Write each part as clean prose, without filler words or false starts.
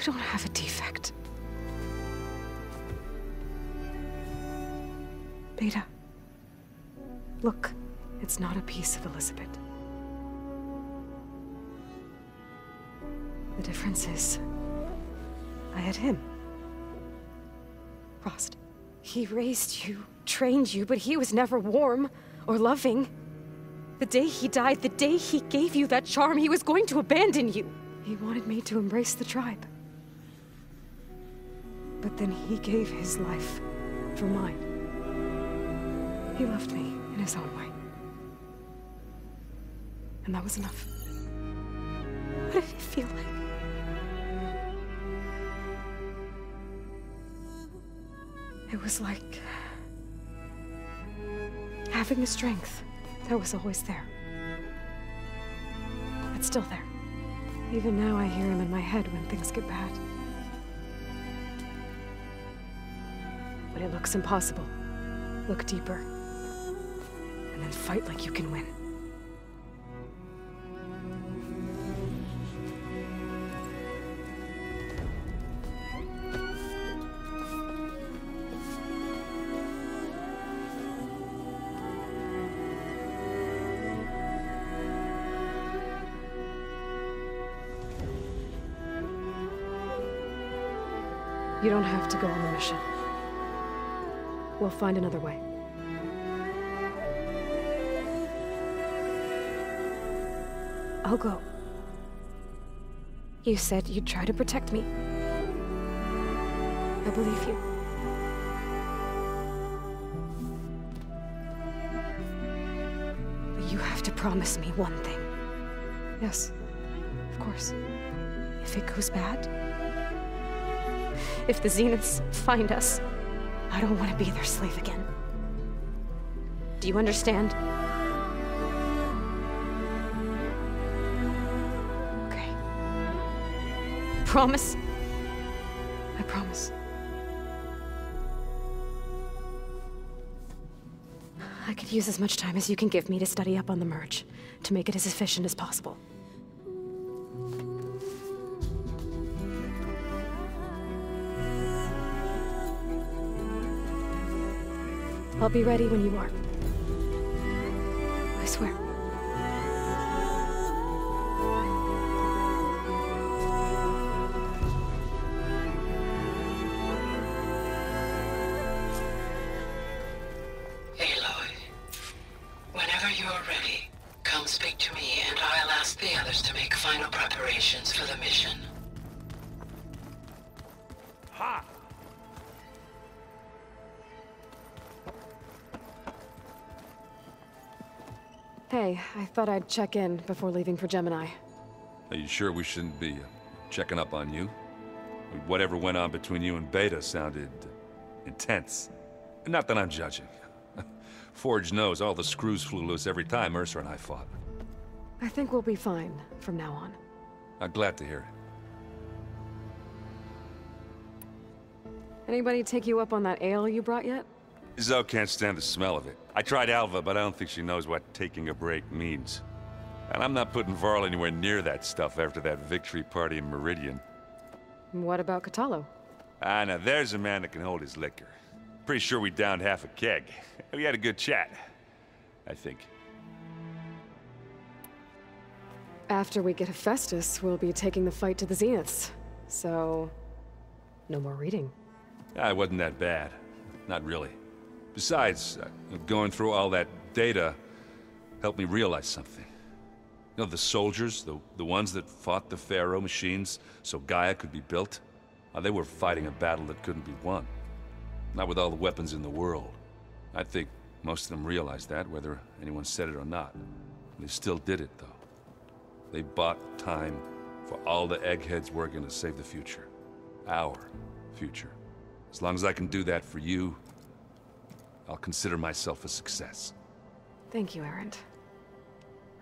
You don't have a defect. Beta. Look, it's not a piece of Elizabeth. The difference is, I had him. Frost. He raised you, trained you, but he was never warm or loving. The day he died, the day he gave you that charm, he was going to abandon you. He wanted me to embrace the tribe. But then he gave his life for mine. He loved me in his own way. And that was enough. What did it feel like? It was like having a strength that was always there. It's still there. Even now I hear him in my head when things get bad. When it looks impossible, look deeper. And then fight like you can win. You don't have to go on the mission. We'll find another way. I'll go. You said you'd try to protect me. I believe you. But you have to promise me one thing. Yes, of course. If it goes bad, if the Zeniths find us, I don't want to be their slave again. Do you understand? Okay. Promise? I promise. I could use as much time as you can give me to study up on the merge, to make it as efficient as possible. I'll be ready when you are. I swear. Aloy, whenever you're ready, come speak to me and I'll ask the others to make final preparations for the mission. Ha! Hey, I thought I'd check in before leaving for Gemini. Are you sure we shouldn't be checking up on you? Whatever went on between you and Beta sounded intense. Not that I'm judging. Forge knows all the screws flew loose every time Mercer and I fought. I think we'll be fine from now on. I'm glad to hear it. Anybody take you up on that ale you brought yet? Zoe can't stand the smell of it. I tried Alva, but I don't think she knows what taking a break means. And I'm not putting Varl anywhere near that stuff after that victory party in Meridian. What about Catallo? Ah, now there's a man that can hold his liquor. Pretty sure we downed half a keg. We had a good chat, I think. After we get Hephaestus, we'll be taking the fight to the Zeniths. So, no more reading. Ah, it wasn't that bad. Not really. Besides, going through all that data helped me realize something. You know, the soldiers, the ones that fought the Pharaoh machines so Gaia could be built, they were fighting a battle that couldn't be won. Not with all the weapons in the world. I think most of them realized that, whether anyone said it or not. They still did it, though. They bought time for all the eggheads working to save the future. Our future. As long as I can do that for you, I'll consider myself a success. Thank you, Erend.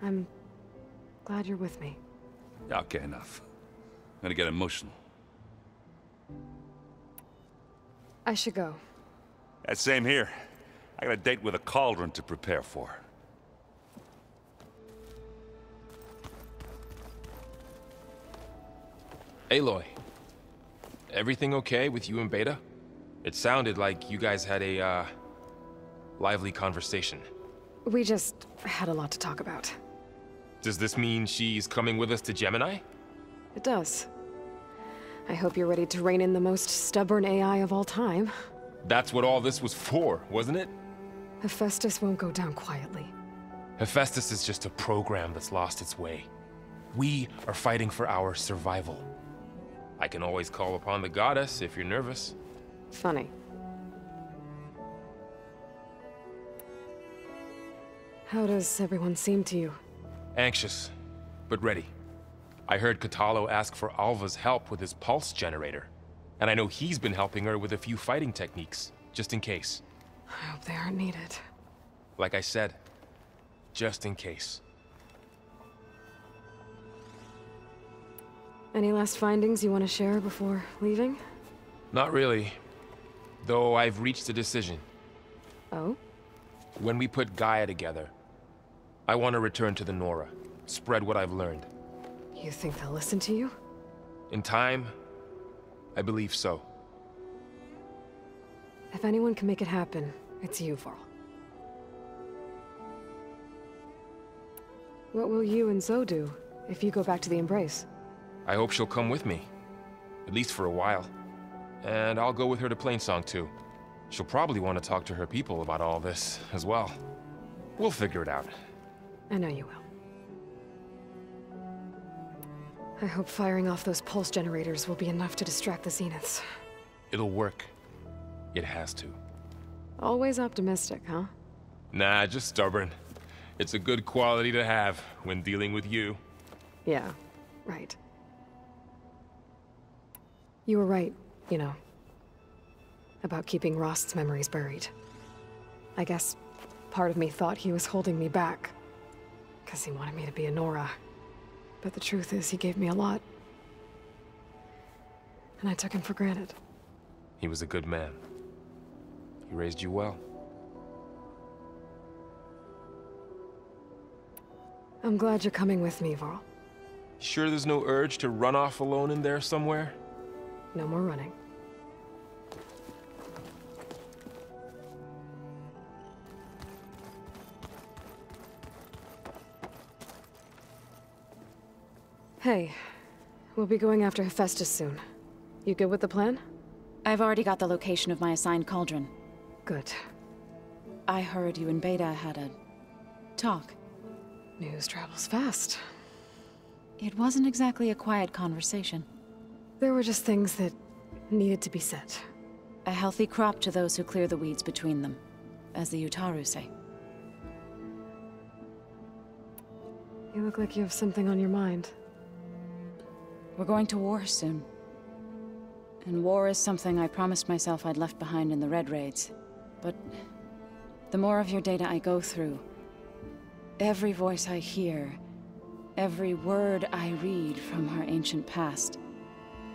I'm glad you're with me. Okay, enough. I'm gonna get emotional. I should go. That same here. I got a date with a cauldron to prepare for. Aloy, Everything okay with you and Beta? It sounded like you guys had a, lively conversation. We just had a lot to talk about. Does this mean she's coming with us to Gemini? It does. I hope you're ready to rein in the most stubborn AI of all time. That's what all this was for, wasn't it? Hephaestus won't go down quietly. Hephaestus is just a program that's lost its way. We are fighting for our survival. I can always call upon the goddess if you're nervous. Funny. How does everyone seem to you? Anxious, but ready. I heard Katalo ask for Alva's help with his pulse generator. And I know he's been helping her with a few fighting techniques, just in case. I hope they aren't needed. Like I said, just in case. Any last findings you want to share before leaving? Not really. Though I've reached a decision. Oh? When we put Gaia together, I want to return to the Nora, spread what I've learned. You think they'll listen to you? In time, I believe so. If anyone can make it happen, it's you, Varl. What will you and Zoe do if you go back to the Embrace? I hope she'll come with me. At least for a while. And I'll go with her to Plainsong too. She'll probably want to talk to her people about all this as well. We'll figure it out. I know you will. I hope firing off those pulse generators will be enough to distract the Zeniths. It'll work. It has to. Always optimistic, huh? Nah, just stubborn. It's a good quality to have when dealing with you. Yeah, right. You were right, you know, about keeping Rost's memories buried. I guess part of me thought he was holding me back, because he wanted me to be a Nora. But the truth is, he gave me a lot. And I took him for granted. He was a good man. He raised you well. I'm glad you're coming with me, Varl. Sure there's no urge to run off alone in there somewhere? No more running. Hey, we'll be going after Hephaestus soon. You good with the plan? I've already got the location of my assigned cauldron. Good. I heard you and Beta had a talk. News travels fast. It wasn't exactly a quiet conversation. There were just things that needed to be said. A healthy crop to those who clear the weeds between them, as the Utaru say. You look like you have something on your mind. We're going to war soon. And war is something I promised myself I'd left behind in the Red Raids. But the more of your data I go through, every voice I hear, every word I read from our ancient past,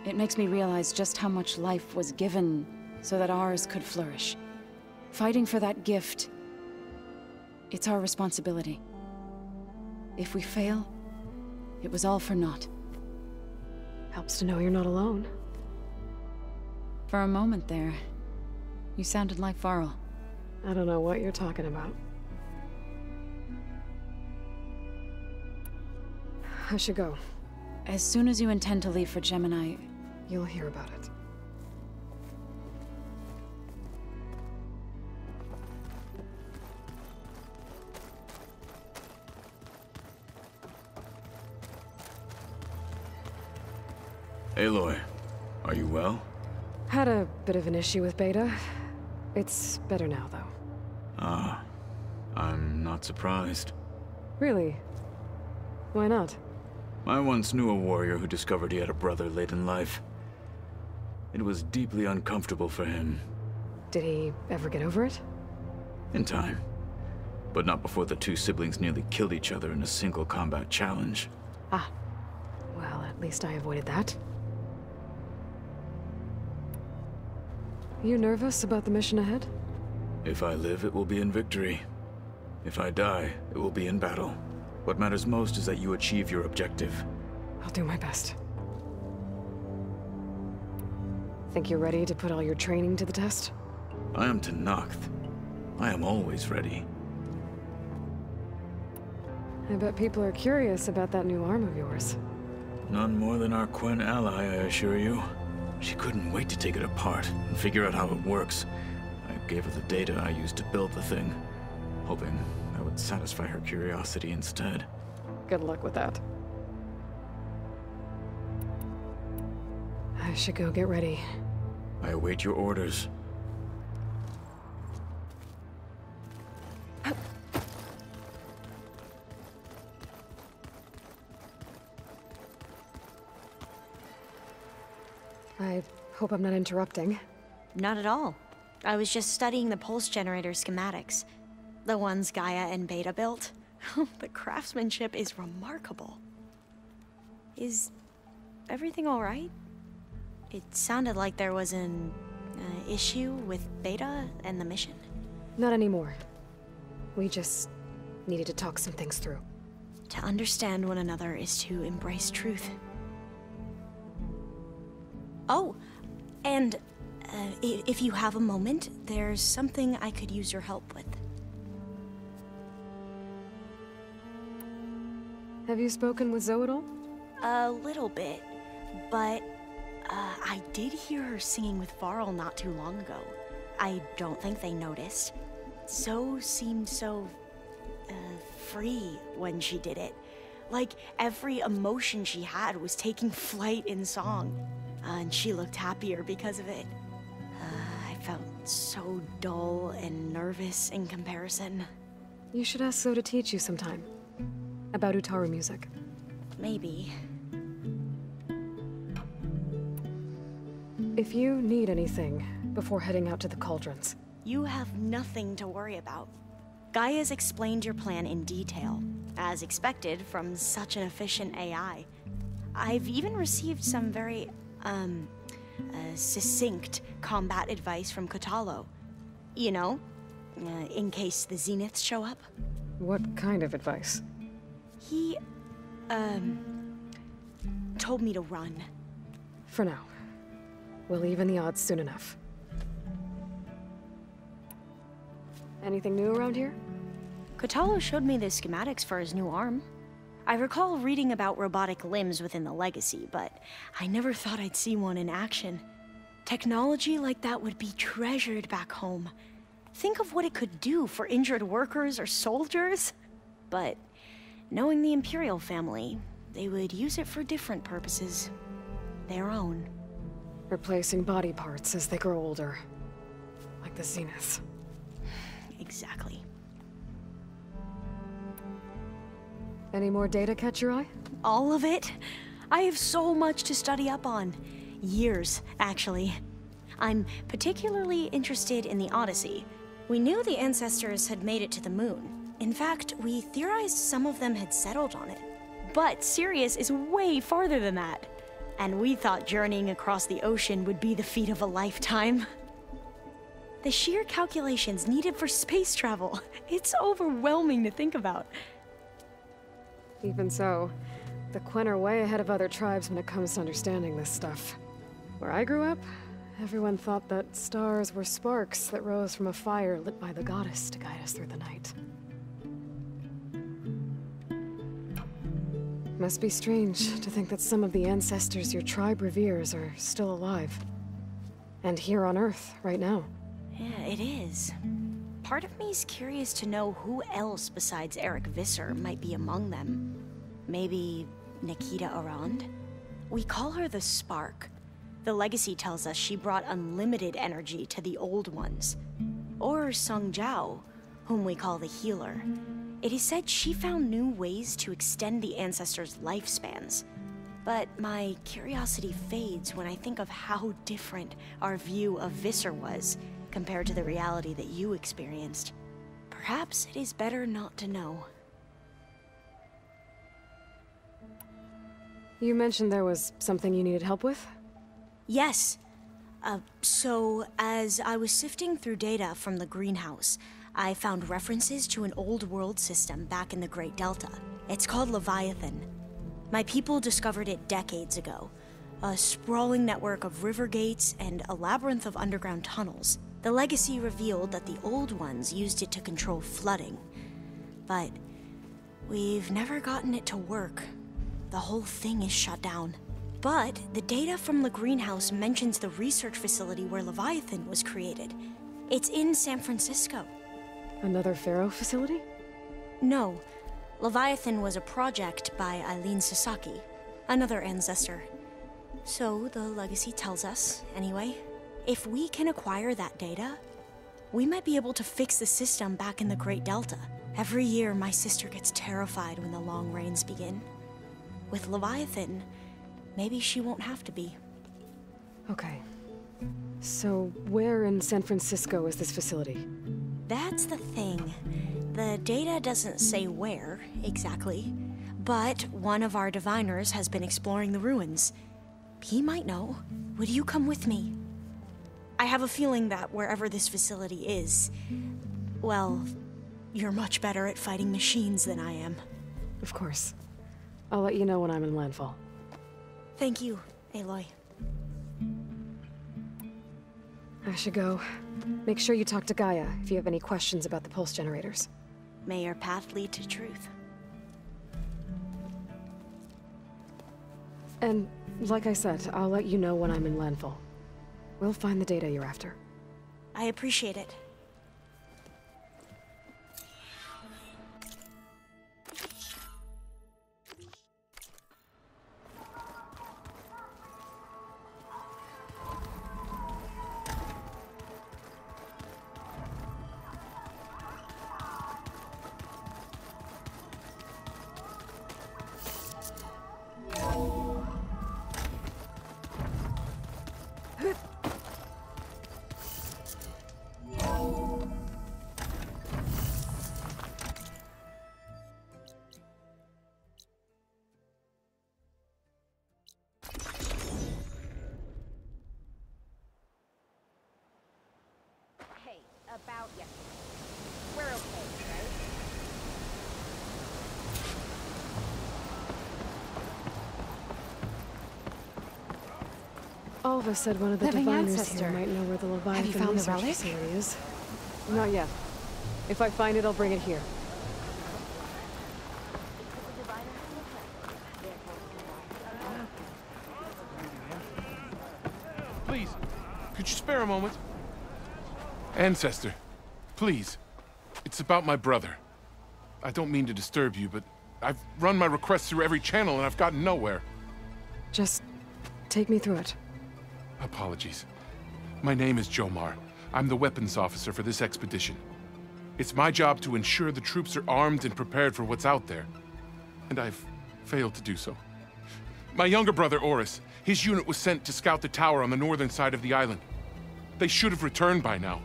it makes me realize just how much life was given so that ours could flourish. Fighting for that gift, it's our responsibility. If we fail, it was all for naught. Helps to know you're not alone. For a moment there, you sounded like Varl. I don't know what you're talking about. I should go. As soon as you intend to leave for Gemini, You'll hear about it. Aloy, are you well? Had a bit of an issue with Beta. It's better now, though. Ah, I'm not surprised. Really? Why not? I once knew a warrior who discovered he had a brother late in life. It was deeply uncomfortable for him. Did he ever get over it? In time. But not before the two siblings nearly killed each other in a single combat challenge. Ah. Well, at least I avoided that. You nervous about the mission ahead? If I live, it will be in victory. If I die, it will be in battle. What matters most is that you achieve your objective. I'll do my best. Think you're ready to put all your training to the test? I am Tenakth. I am always ready. I bet people are curious about that new arm of yours. None more than our Quen ally, I assure you. She couldn't wait to take it apart and figure out how it works. I gave her the data I used to build the thing, hoping that would satisfy her curiosity instead. Good luck with that. I should go get ready. I await your orders. I hope I'm not interrupting. Not at all. I was just studying the pulse generator schematics. The ones Gaia and Beta built. The craftsmanship is remarkable. Is everything all right? It sounded like there was an issue with Beta and the mission. Not anymore. We just needed to talk some things through. To understand one another is to embrace truth. Oh, and if you have a moment, there's something I could use your help with. Have you spoken with Zoe at all? A little bit, but I did hear her singing with Varl not too long ago. I don't think they noticed. Zoe seemed so free when she did it. Like every emotion she had was taking flight in song. And she looked happier because of it. I felt so dull and nervous in comparison. You should ask Zoe to teach you sometime. About Utaru music. Maybe. If you need anything before heading out to the cauldrons. You have nothing to worry about. Gaia's explained your plan in detail, as expected from such an efficient AI. I've even received some very succinct combat advice from Kotalo. You know, in case the Zeniths show up. What kind of advice? He, told me to run. For now. We'll even the odds soon enough. Anything new around here? Kotalo showed me the schematics for his new arm. I recall reading about robotic limbs within the Legacy, but I never thought I'd see one in action. Technology like that would be treasured back home. Think of what it could do for injured workers or soldiers. But knowing the Imperial family, they would use it for different purposes. Their own. Replacing body parts as they grow older. Like the Zeniths. Exactly. Any more data catch your eye? All of it? I have so much to study up on. Years, actually. I'm particularly interested in the Odyssey. We knew the ancestors had made it to the moon. In fact, we theorized some of them had settled on it. But Sirius is way farther than that. And we thought journeying across the ocean would be the feat of a lifetime. The sheer calculations needed for space travel. It's overwhelming to think about. Even so, the Quen are way ahead of other tribes when it comes to understanding this stuff. Where I grew up, everyone thought that stars were sparks that rose from a fire lit by the goddess to guide us through the night. Must be strange to think that some of the ancestors your tribe reveres are still alive. And here on Earth, right now. Yeah, it is. Part of me's curious to know who else besides Eric Visser might be among them. Maybe Nikita Arand? We call her the Spark. The Legacy tells us she brought unlimited energy to the old ones. Or Sung Jiao, whom we call the Healer. It is said she found new ways to extend the ancestors' lifespans. But my curiosity fades when I think of how different our view of Visser was compared to the reality that you experienced. Perhaps it is better not to know. You mentioned there was something you needed help with? Yes. So, as I was sifting through data from the greenhouse, I found references to an old world system back in the Great Delta. It's called Leviathan. My people discovered it decades ago, A sprawling network of river gates and a labyrinth of underground tunnels. The legacy revealed that the old ones used it to control flooding. But we've never gotten it to work. The whole thing is shut down. But the data from the greenhouse mentions the research facility where Leviathan was created. It's in San Francisco. Another Pharaoh facility? No. Leviathan was a project by Eileen Sasaki, another ancestor. So the legacy tells us, anyway, if we can acquire that data, we might be able to fix the system back in the Great Delta. Every year, my sister gets terrified when the long rains begin. With Leviathan, maybe she won't have to be. Okay. So, where in San Francisco is this facility? That's the thing. The data doesn't say where, exactly. But one of our diviners has been exploring the ruins. He might know. Would you come with me? I have a feeling that wherever this facility is, well, you're much better at fighting machines than I am. Of course. I'll let you know when I'm in landfall. Thank you, Aloy. I should go. Make sure you talk to Gaia if you have any questions about the pulse generators. May your path lead to truth. And, like I said, I'll let you know when I'm in landfall. We'll find the data you're after. I appreciate it. About yesterday. We're okay, right? Alva said one of the Living diviners ancestor. here might know where the Leviathan Have you found the research relic? facility is. Not yet. If I find it, I'll bring it here. Please, could you spare a moment? Ancestor, please. It's about my brother. I don't mean to disturb you, but I've run my requests through every channel and I've gotten nowhere. Just take me through it. Apologies. My name is Jomar. I'm the weapons officer for this expedition. It's my job to ensure the troops are armed and prepared for what's out there. And I've failed to do so. My younger brother, Oris, his unit was sent to scout the tower on the northern side of the island. They should have returned by now.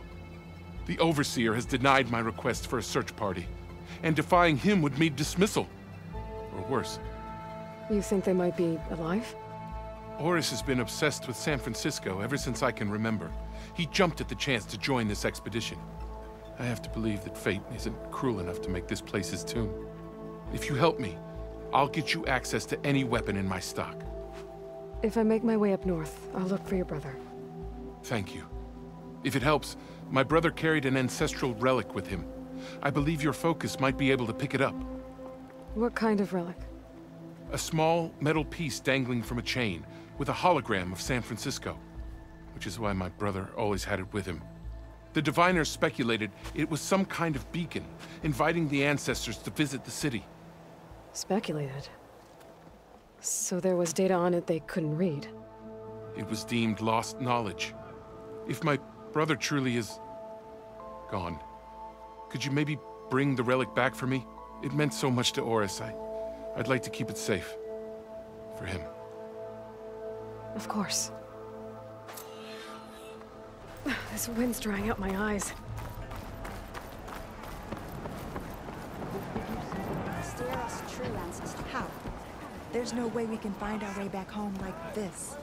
The Overseer has denied my request for a search party, and defying him would mean dismissal. Or worse. You think they might be alive? Oris has been obsessed with San Francisco ever since I can remember. He jumped at the chance to join this expedition. I have to believe that fate isn't cruel enough to make this place his tomb. If you help me, I'll get you access to any weapon in my stock. If I make my way up north, I'll look for your brother. Thank you. If it helps, my brother carried an ancestral relic with him. I believe your focus might be able to pick it up. What kind of relic? A small metal piece dangling from a chain, with a hologram of San Francisco. Which is why my brother always had it with him. The diviners speculated it was some kind of beacon, inviting the ancestors to visit the city. Speculated? So there was data on it they couldn't read? It was deemed lost knowledge. If my brother truly is gone, could you maybe bring the relic back for me? It meant so much to Oris. I'd like to keep it safe. For him. Of course. This wind's drying out my eyes. Steer us true, ancestor. How? There's no way we can find our way back home like this.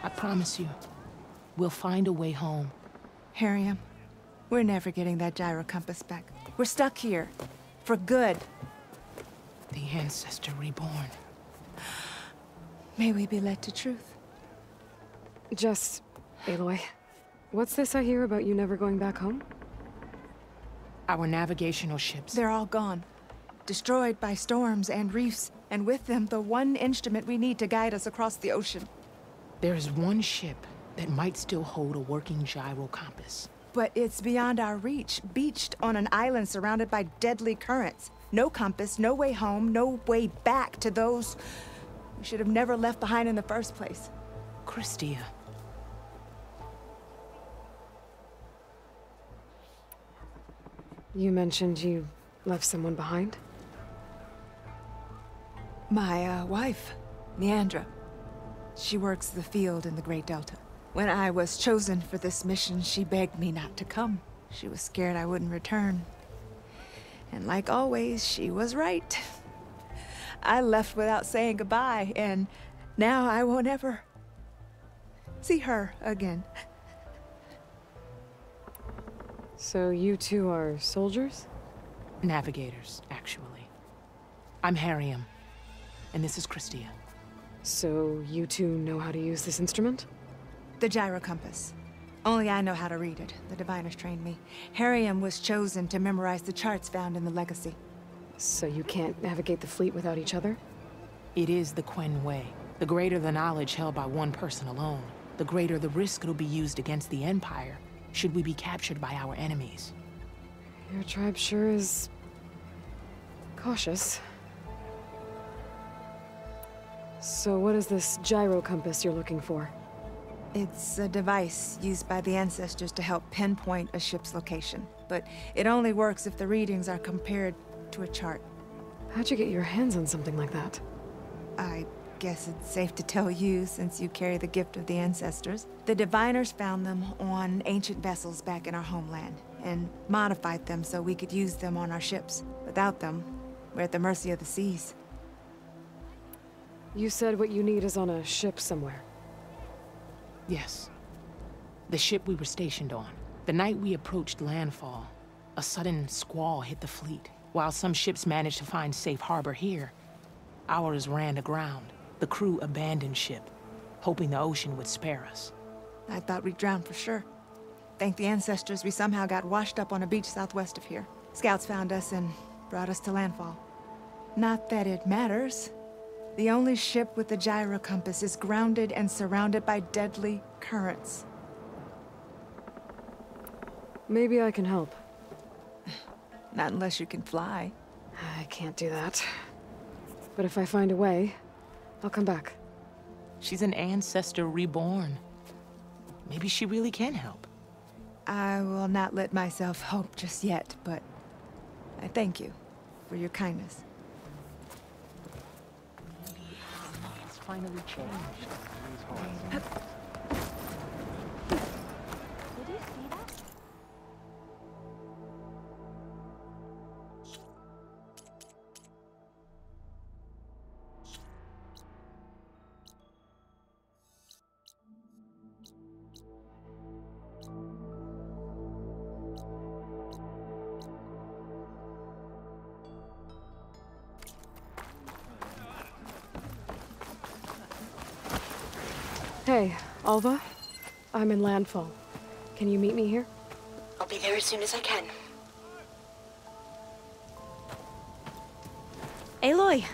I promise you, we'll find a way home. Harriam, we're never getting that gyro compass back. We're stuck here. For good. The ancestor reborn. May we be led to truth. Just, Aloy, what's this I hear about you never going back home? Our navigational ships. They're all gone. Destroyed by storms and reefs, and with them the one instrument we need to guide us across the ocean. There is one ship that might still hold a working gyro compass. But it's beyond our reach, beached on an island surrounded by deadly currents. No compass, no way home, no way back to those we should have never left behind in the first place. Christia. You mentioned you left someone behind? My, wife, Neandra. She works the field in the Great Delta. When I was chosen for this mission, she begged me not to come. She was scared I wouldn't return. And like always, she was right. I left without saying goodbye, and now I won't ever see her again. So you two are soldiers? Navigators, actually. I'm Harriam, and this is Christia. So you two know how to use this instrument? The gyro compass. Only I know how to read it. The diviners trained me. Harriam was chosen to memorize the charts found in the Legacy. So you can't navigate the fleet without each other? It is the Quen way. The greater the knowledge held by one person alone, the greater the risk it'll be used against the Empire, should we be captured by our enemies. Your tribe sure is cautious. So what is this gyro compass you're looking for? It's a device used by the ancestors to help pinpoint a ship's location. But it only works if the readings are compared to a chart. How'd you get your hands on something like that? I guess it's safe to tell you, since you carry the gift of the ancestors. The diviners found them on ancient vessels back in our homeland, and modified them so we could use them on our ships. Without them, we're at the mercy of the seas. You said what you need is on a ship somewhere. Yes. The ship we were stationed on. The night we approached landfall, a sudden squall hit the fleet. While some ships managed to find safe harbor here, ours ran aground. The crew abandoned ship, hoping the ocean would spare us. I thought we'd drown for sure. Thank the ancestors, we somehow got washed up on a beach southwest of here. Scouts found us and brought us to landfall. Not that it matters. The only ship with the gyro compass is grounded and surrounded by deadly currents. Maybe I can help. Not unless you can fly. I can't do that. But if I find a way, I'll come back. She's an ancestor reborn. Maybe she really can help. I will not let myself hope just yet, but I thank you for your kindness. It's finally changed. Did you see that? Hey, Alva. I'm in landfall. Can you meet me here? I'll be there as soon as I can. Aloy!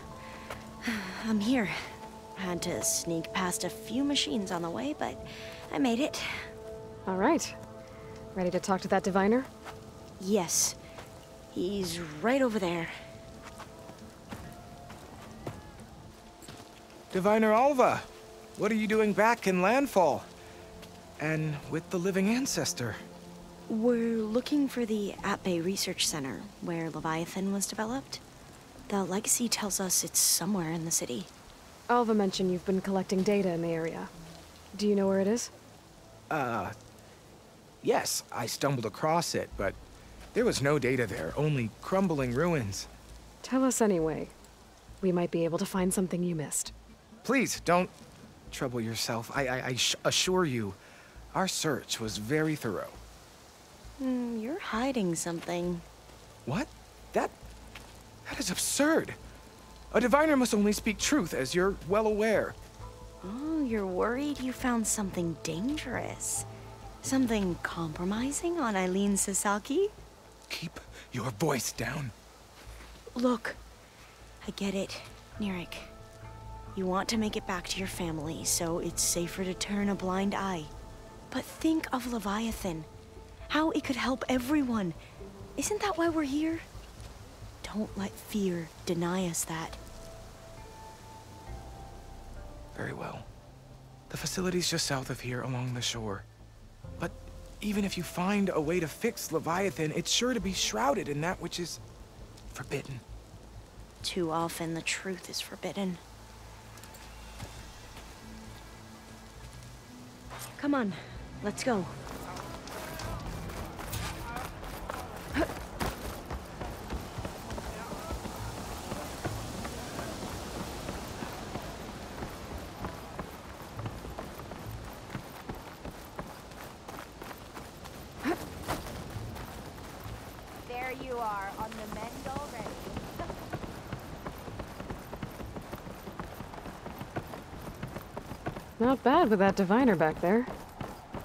I'm here. Had to sneak past a few machines on the way, but I made it. All right. Ready to talk to that diviner? Yes. He's right over there. Diviner Alva, what are you doing back in landfall? And with the living ancestor? We're looking for the At-Bay Research Center, where Leviathan was developed. The legacy tells us it's somewhere in the city. Alva mentioned you've been collecting data in the area. Do you know where it is? Yes, I stumbled across it, but there was no data there, only crumbling ruins. Tell us anyway. We might be able to find something you missed. Please, don't trouble yourself. I assure you, our search was very thorough. You're hiding something. What? That is absurd. A diviner must only speak truth, as you're well aware. Oh, you're worried you found something dangerous? Something compromising on Eileen Sasaki? Keep your voice down. Look, I get it, Nirik. You want to make it back to your family, so it's safer to turn a blind eye. But think of Leviathan. How it could help everyone. Isn't that why we're here? Don't let fear deny us that. Very well. The facility's just south of here along the shore. But even if you find a way to fix Leviathan, it's sure to be shrouded in that which is forbidden. Too often the truth is forbidden. Come on, let's go. There you are, on the mend already. Not bad with that diviner back there.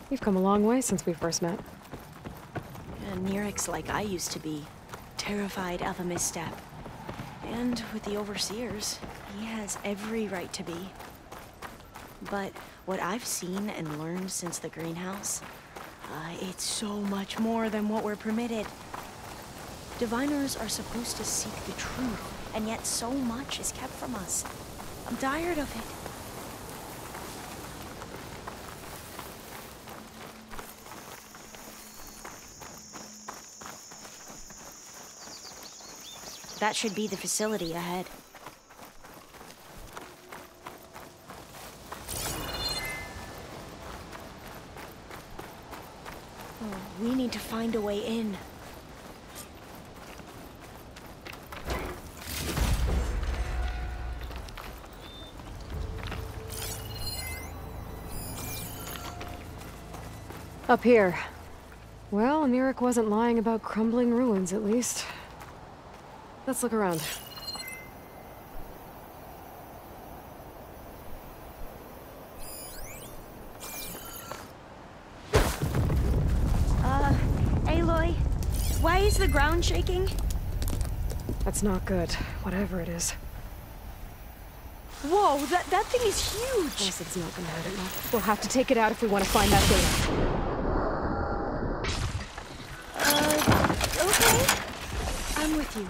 You've come a long way since we first met. And Nirik's like I used to be, terrified of a misstep. And with the Overseers, he has every right to be. But what I've seen and learned since the greenhouse, it's so much more than what we're permitted. Diviners are supposed to seek the truth, and yet so much is kept from us. I'm tired of it. That should be the facility ahead. Oh, we need to find a way in. Up here. Well, Nirik wasn't lying about crumbling ruins, at least. Let's look around. Aloy, why is the ground shaking? That's not good, whatever it is. Whoa, that thing is huge! Guess it's not gonna hurt enough. We'll have to take it out if we want to find that thing. Okay. I'm with you.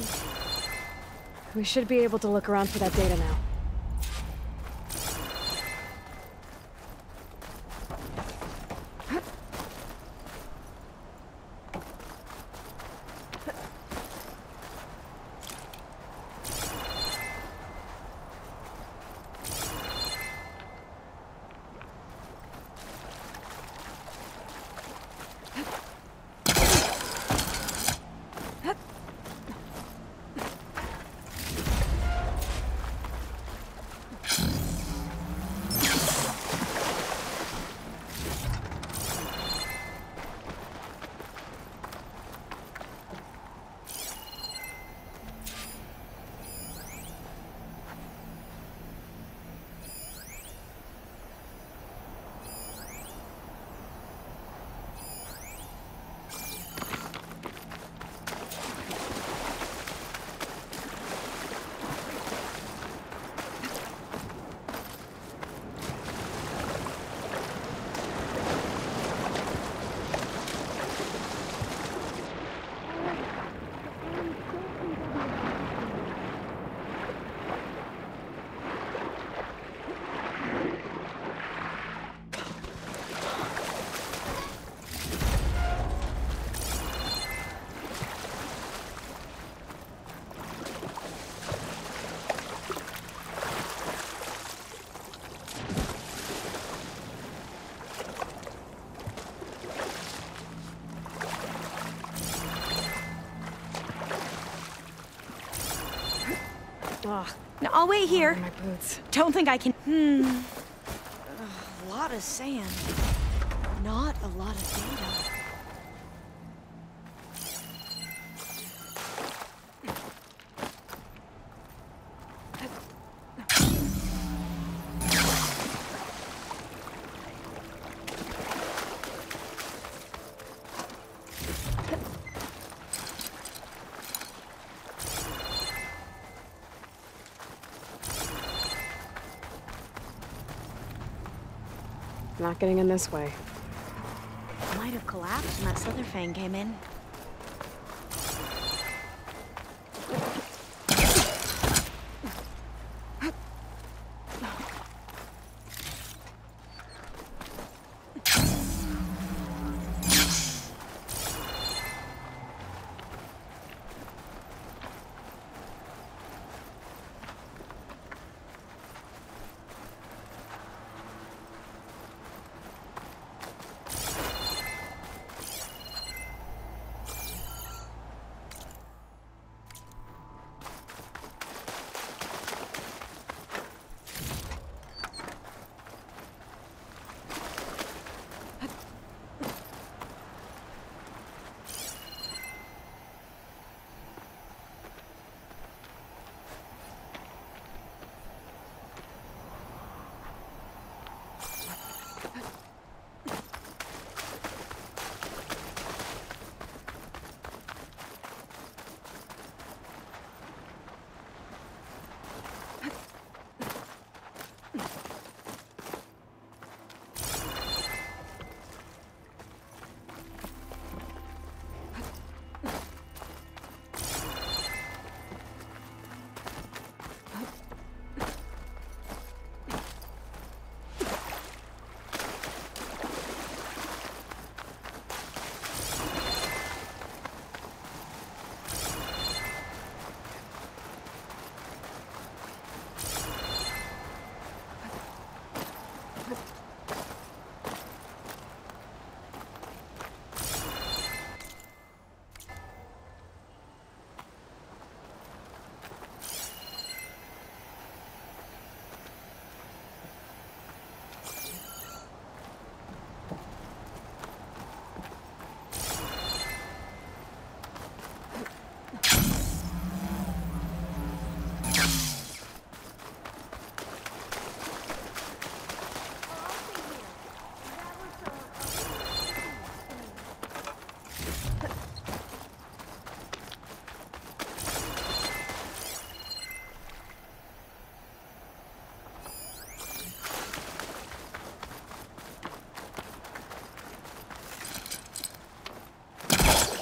point. We should be able to look around for that data now. Now, I'll wait here. My boots. Don't think I can. A lot of sand. Not a lot of data. Not getting in this way. Might have collapsed when that Slitherfang came in.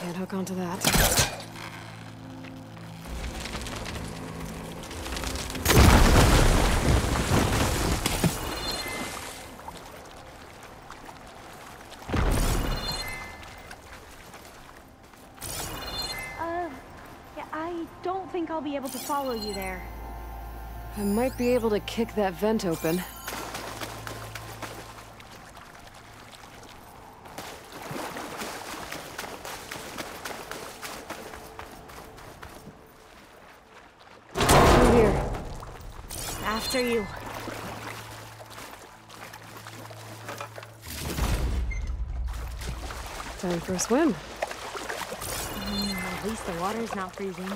Can't hook onto that. I'll be able to follow you there. I might be able to kick that vent open. Through here. After you. Time for a swim. At least the water's not freezing.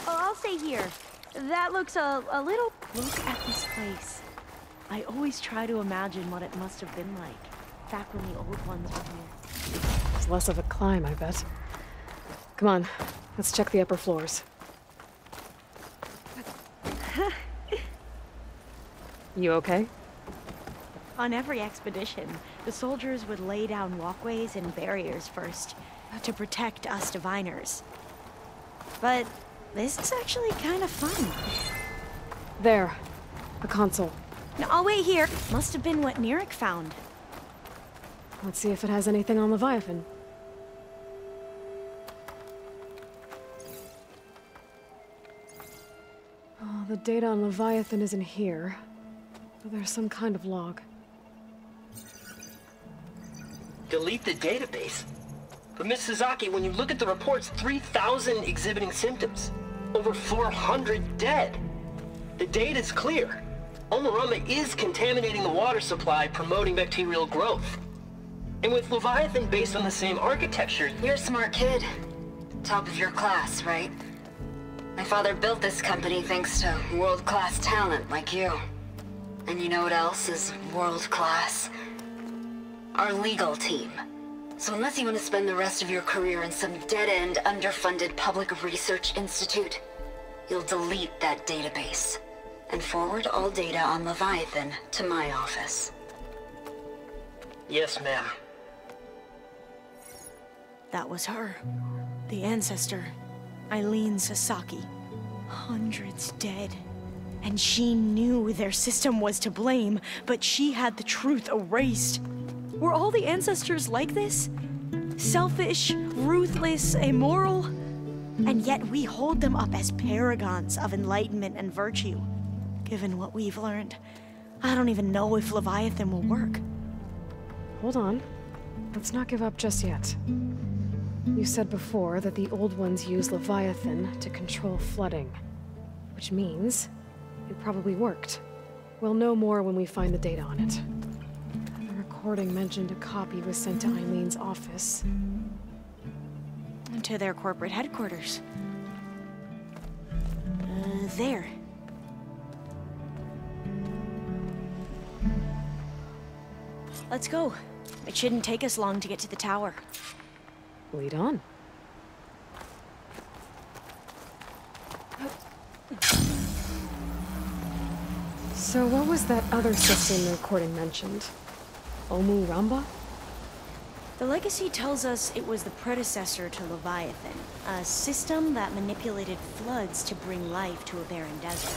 Oh, I'll stay here. That looks a little... Look at this place. I always try to imagine what it must have been like, back when the old ones were here. It's less of a climb, I bet. Come on, let's check the upper floors. You okay? On every expedition, the soldiers would lay down walkways and barriers first, to protect us diviners. But this is actually kind of fun. There. A console. No, I'll wait here. Must have been what Nirik found. Let's see if it has anything on Leviathan. Oh, the data on Leviathan isn't here. But there's some kind of log. Delete the database? But Miss Sasaki, when you look at the reports, 3,000 exhibiting symptoms. Over 400 dead. The data's clear. Omarama is contaminating the water supply, promoting bacterial growth. And with Leviathan based on the same architecture... You're a smart kid. Top of your class, right? My father built this company thanks to world-class talent like you. And you know what else is world-class? Our legal team. So unless you want to spend the rest of your career in some dead-end, underfunded public research institute, you'll delete that database and forward all data on Leviathan to my office. Yes, ma'am. That was her. The ancestor. Eileen Sasaki. Hundreds dead. And she knew their system was to blame, but she had the truth erased. Were all the ancestors like this? Selfish, ruthless, immoral? And yet we hold them up as paragons of enlightenment and virtue. Given what we've learned, I don't even know if Leviathan will work. Hold on. Let's not give up just yet. You said before that the old ones use Leviathan to control flooding. Which means it probably worked. We'll know more when we find the data on it. The recording mentioned a copy was sent to Eileen's office. To their corporate headquarters. There. Let's go. It shouldn't take us long to get to the tower. Lead on. So what was that other system the recording mentioned? Omu Ramba? The legacy tells us it was the predecessor to Leviathan, a system that manipulated floods to bring life to a barren desert.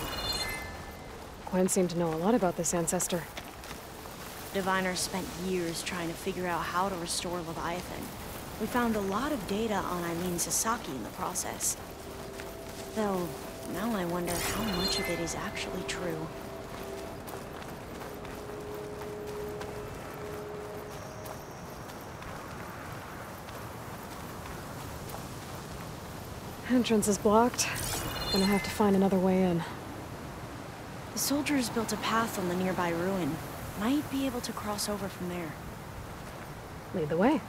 Gwen seemed to know a lot about this ancestor. Diviners spent years trying to figure out how to restore Leviathan. We found a lot of data on Eileen Sasaki in the process. Though, now I wonder how much of it is actually true. Entrance is blocked. Gonna have to find another way in. The soldiers built a path on the nearby ruin. Might be able to cross over from there. Lead the way.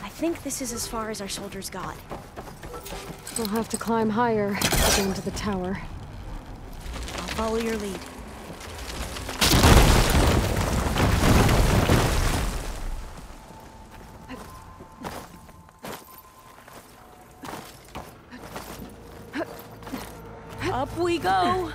I think this is as far as our soldiers got. We'll have to climb higher to get into the tower. I'll follow your lead. Up we go!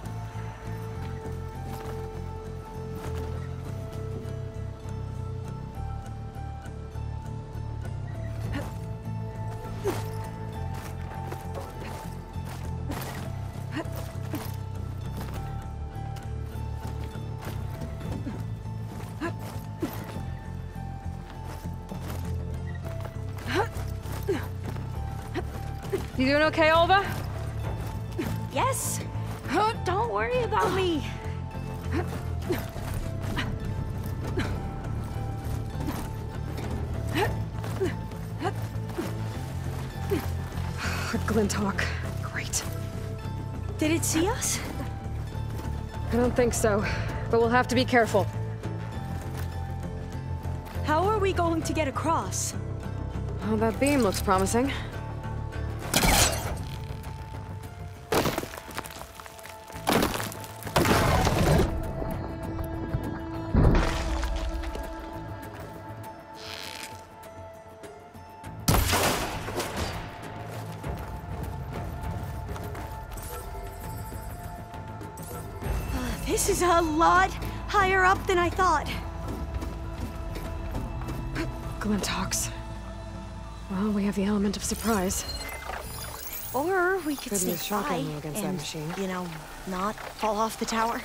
You doing okay, Alva? Yes. Don't worry about me. A Glinthawk. Great. Did it see us? I don't think so, but we'll have to be careful. How are we going to get across? Oh, that beam looks promising. This is a lot higher up than I thought. Glinthawks. Well, we have the element of surprise. Or we could sneak use shock by ammo against that and, machine. you know, not fall off the tower.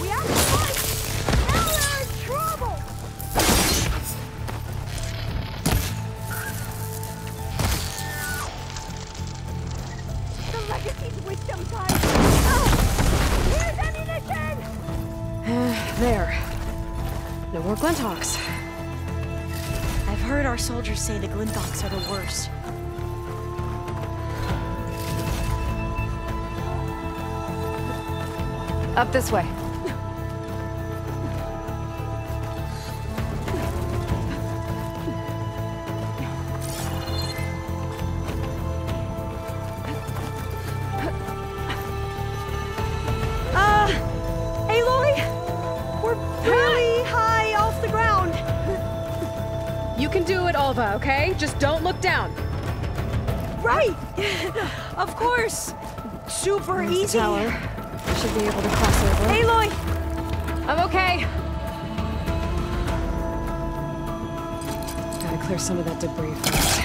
We have to fight! Now we're in trouble! The legacy's wisdom time! Here's ammunition! There. No more Glinthawks. I've heard our soldiers say the Glinthawks are the worst. Up this way. Aloy! We're really high off the ground. You can do it, Alva, okay? Just don't look down. Right! Of course! Super There's the easy. tower. Should be able to cross over. Aloy! I'm okay. Gotta clear some of that debris first.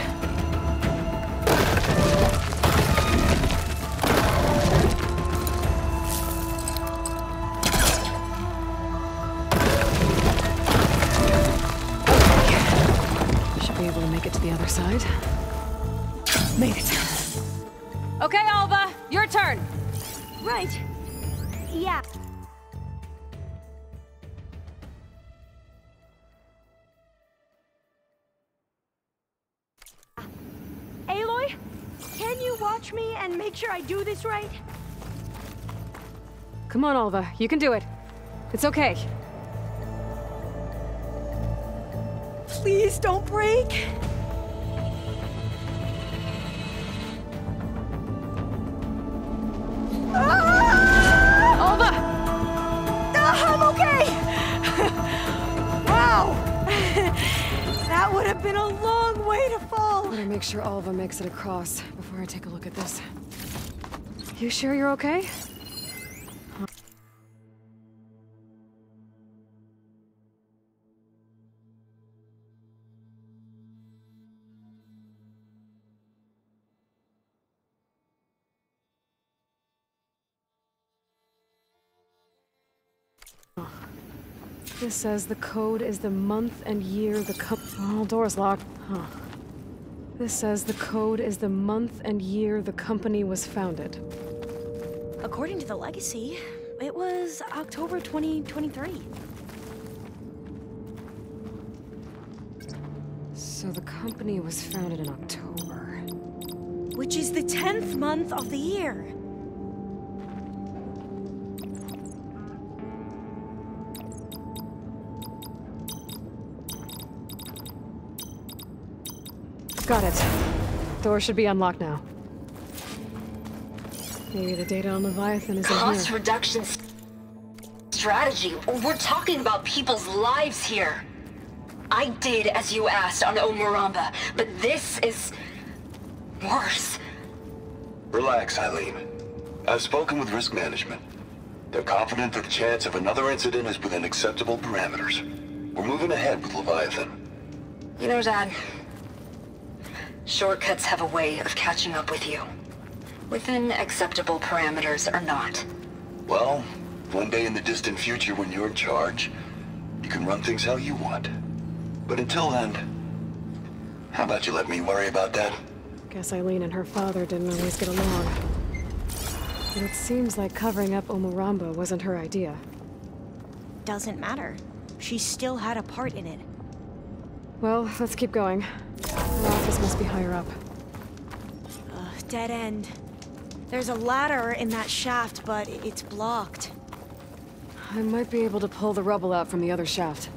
Should be able to make it to the other side. Made it. Okay, Alva, your turn. Right. Yeah. Aloy, can you watch me and make sure I do this right? Come on, Alva, you can do it. It's okay. Please don't break. Alva! I'm okay! Wow! That would have been a long way to fall. Better make sure Alva makes it across before I take a look at this. You sure you're okay? This says the code is the month and year the oh, door's locked. Huh. This says the code is the month and year the company was founded. According to the legacy, it was October 2023. So the company was founded in October. Which is the 10th month of the year. Got it. Door should be unlocked now. Maybe the data on Leviathan is in here. Cost reduction strategy. We're talking about people's lives here. I did as you asked on Omuramba, but this is worse. Relax, Eileen. I've spoken with risk management. They're confident that the chance of another incident is within acceptable parameters. We're moving ahead with Leviathan. You know, Dad, shortcuts have a way of catching up with you. Within acceptable parameters or not. Well, One day in the distant future when you're in charge, you can run things how you want. But until then, how about you let me worry about that? Guess Eileen and her father didn't always get along. But it seems like covering up Omuramba wasn't her idea. Doesn't matter. She still had a part in it. Well, let's keep going. Her office must be higher up. Dead end. There's a ladder in that shaft, but it's blocked. I might be able to pull the rubble out from the other shaft.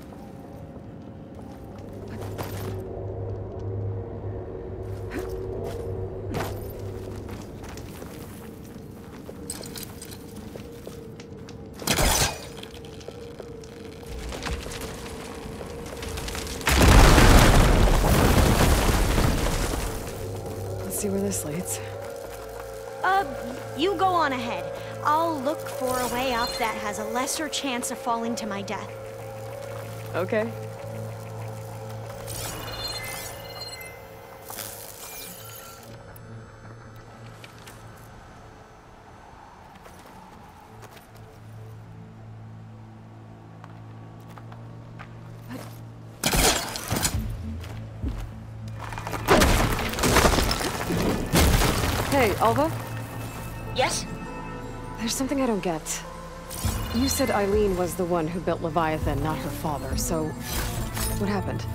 See where this leads. You go on ahead. I'll look for a way up that has a lesser chance of falling to my death. Okay. Hey, Alva? Yes? There's something I don't get. You said Eileen was the one who built Leviathan, not her father, so... what happened?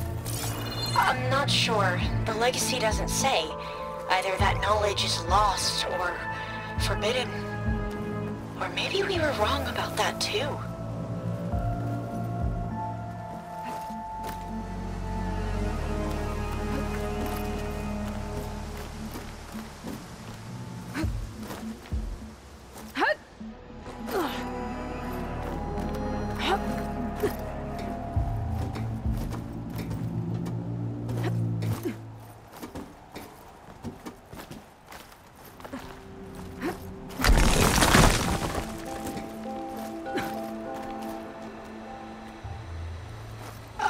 I'm not sure. The legacy doesn't say. Either that knowledge is lost, or forbidden. Or maybe we were wrong about that too.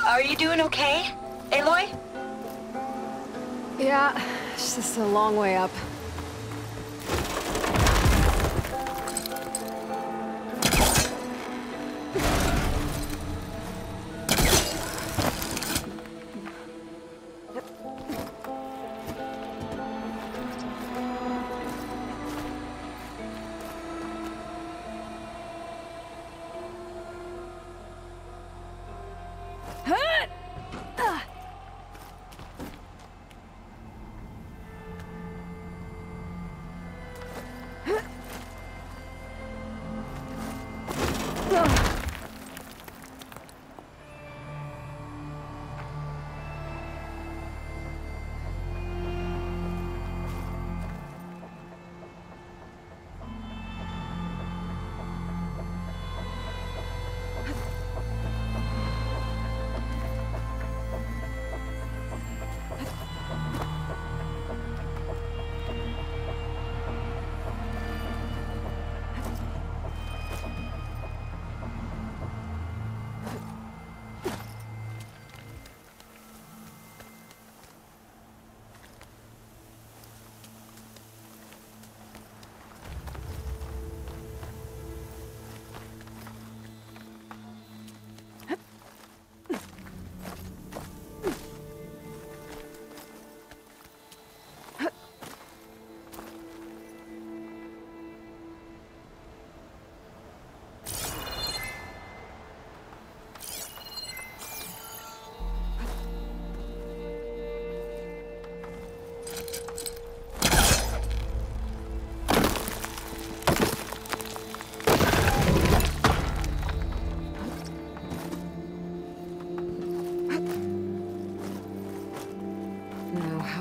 Are you doing okay, Aloy? Yeah, it's just a long way up.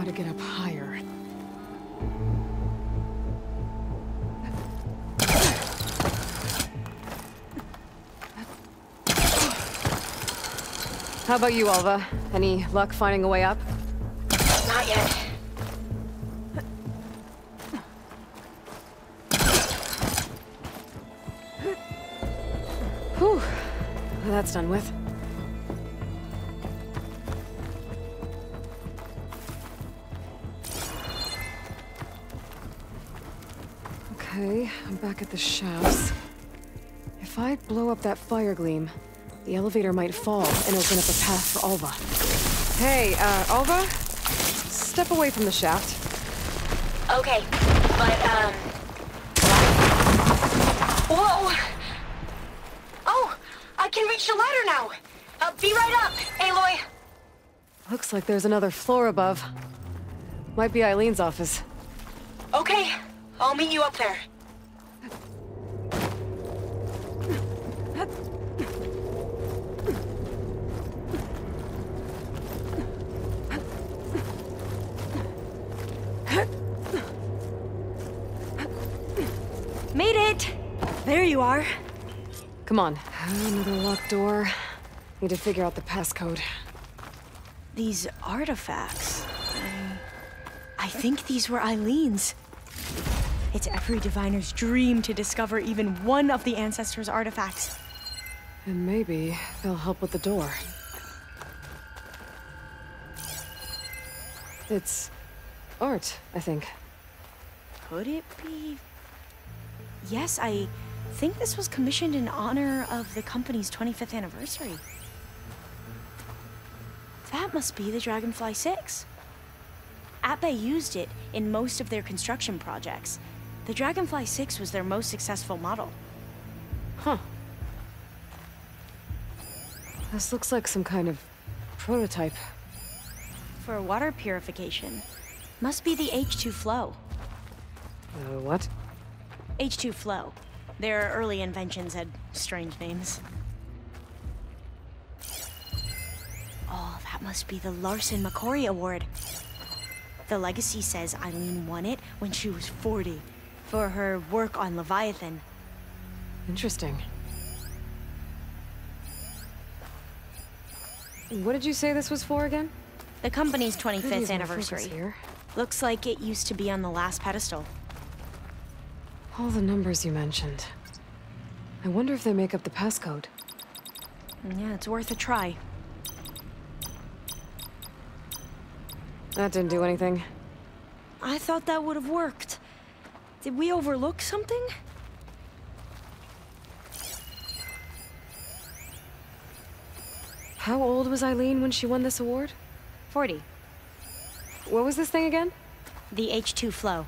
To get up higher. How about you, Alva? Any luck finding a way up? Not yet. Whew. Well, that's done with. Okay, I'm back at the shafts. If If I blow up that fire gleam, the elevator might fall and open up a path for Alva. Hey, Alva? Step away from the shaft. Okay, but, Whoa! Oh! I can reach the ladder now! Be right up, Aloy! Looks like there's another floor above. Might be Eileen's office. Okay, I'll meet you up there. Made it! There you are. Come on. Another locked door. Need to figure out the passcode. These artifacts... I think these were Eileen's. It's every diviner's dream to discover even one of the ancestors' artifacts. And maybe they'll help with the door. It's art, I think. Could it be? Yes, I think this was commissioned in honor of the company's 25th anniversary. That must be the Dragonfly 6. Atbay used it in most of their construction projects. The Dragonfly 6 was their most successful model. Huh. This looks like some kind of prototype. For water purification. Must be the H2 flow. What? H2 flow. Their early inventions had strange names. Oh, that must be the Larson McCory Award. The legacy says Eileen won it when she was 40 for her work on Leviathan. Interesting. What did you say this was for again? The company's 25th anniversary. Here. Looks like it used to be on the last pedestal. All the numbers you mentioned. I wonder if they make up the passcode. Yeah, it's worth a try. That didn't do anything. I thought that would have worked. Did we overlook something? How old was Eileen when she won this award? 40. What was this thing again? The H2 flow.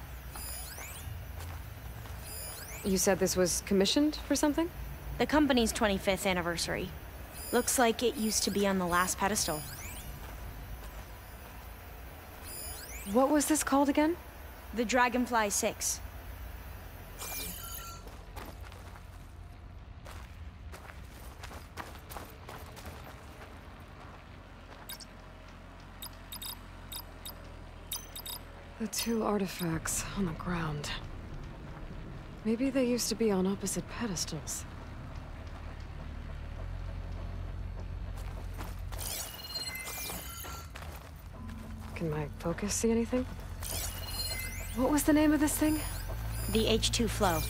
You said this was commissioned for something? The company's 25th anniversary. Looks like it used to be on the last pedestal. What was this called again? The Dragonfly 6. The two artifacts on the ground. Maybe they used to be on opposite pedestals. Can my focus see anything? What was the name of this thing? The H2 flow.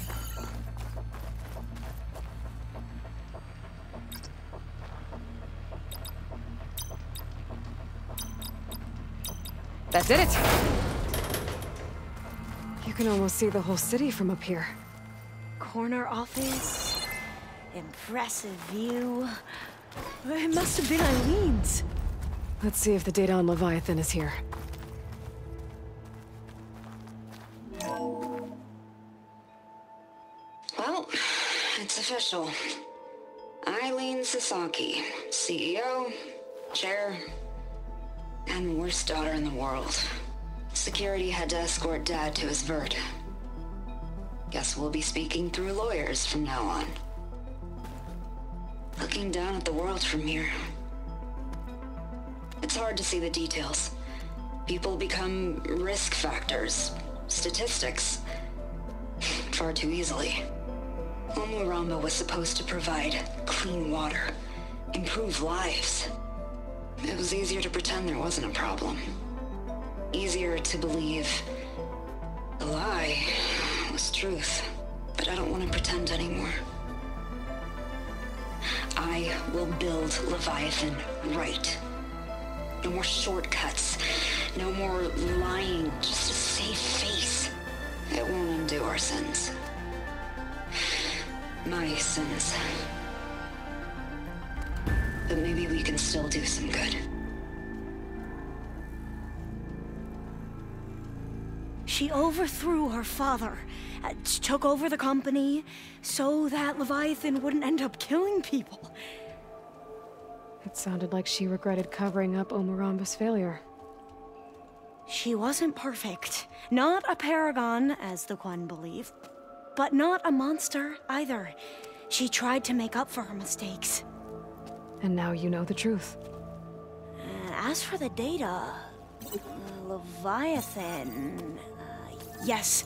That did it! You can almost see the whole city from up here. Corner office. Impressive view. It must have been Eileen's. Let's see if the data on Leviathan is here. Well, it's official. Eileen Sasaki, CEO, chair, and worst daughter in the world. Security had to escort Dad to his vert. Guess we'll be speaking through lawyers from now on. Looking down at the world from here. It's hard to see the details. People become risk factors, statistics, far too easily. Omuramba was supposed to provide clean water, improve lives. It was easier to pretend there wasn't a problem. Easier to believe the lie was truth. But I don't want to pretend anymore. I will build Leviathan right. No more shortcuts. No more lying just to save face. It won't undo our sins. My sins. But maybe we can still do some good. She overthrew her father, took over the company, so that Leviathan wouldn't end up killing people. It sounded like she regretted covering up Omoramba's failure. She wasn't perfect. Not a paragon, as the Quan believe. But not a monster, either. She tried to make up for her mistakes. And now you know the truth. As for the data... Leviathan... yes,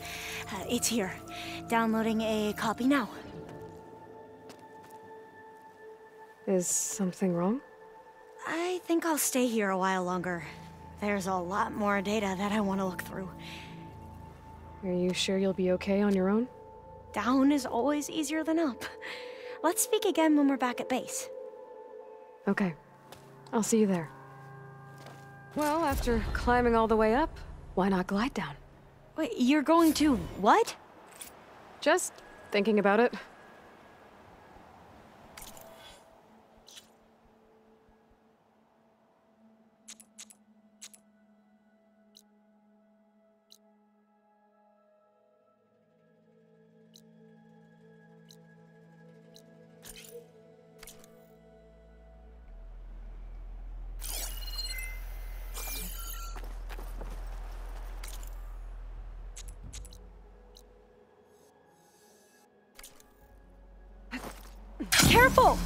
it's here. Downloading a copy now. Is something wrong? I think I'll stay here a while longer. There's a lot more data that I want to look through. Are you sure you'll be okay on your own? Down is always easier than up. Let's speak again when we're back at base. Okay. I'll see you there. Well, after climbing all the way up, why not glide down? Wait, you're going to what? Just thinking about it. Careful!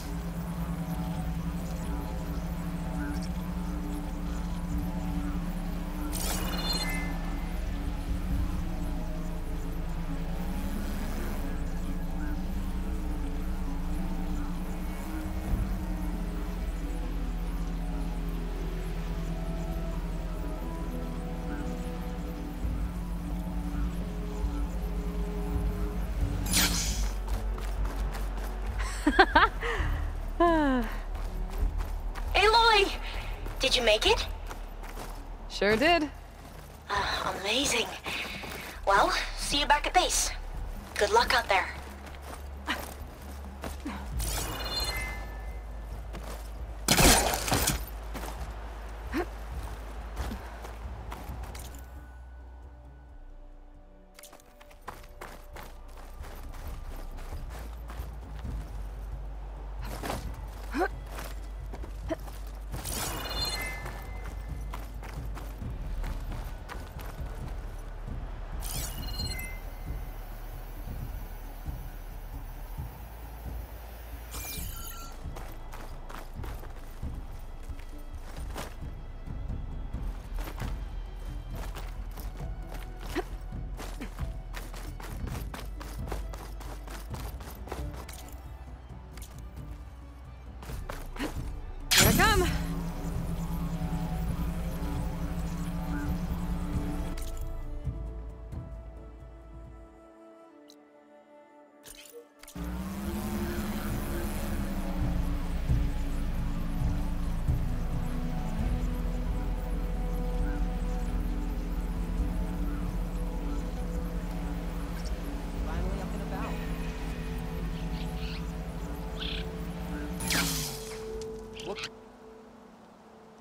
Aloy! Did you make it? Sure did. Amazing. Well, see you back at base. Good luck out there.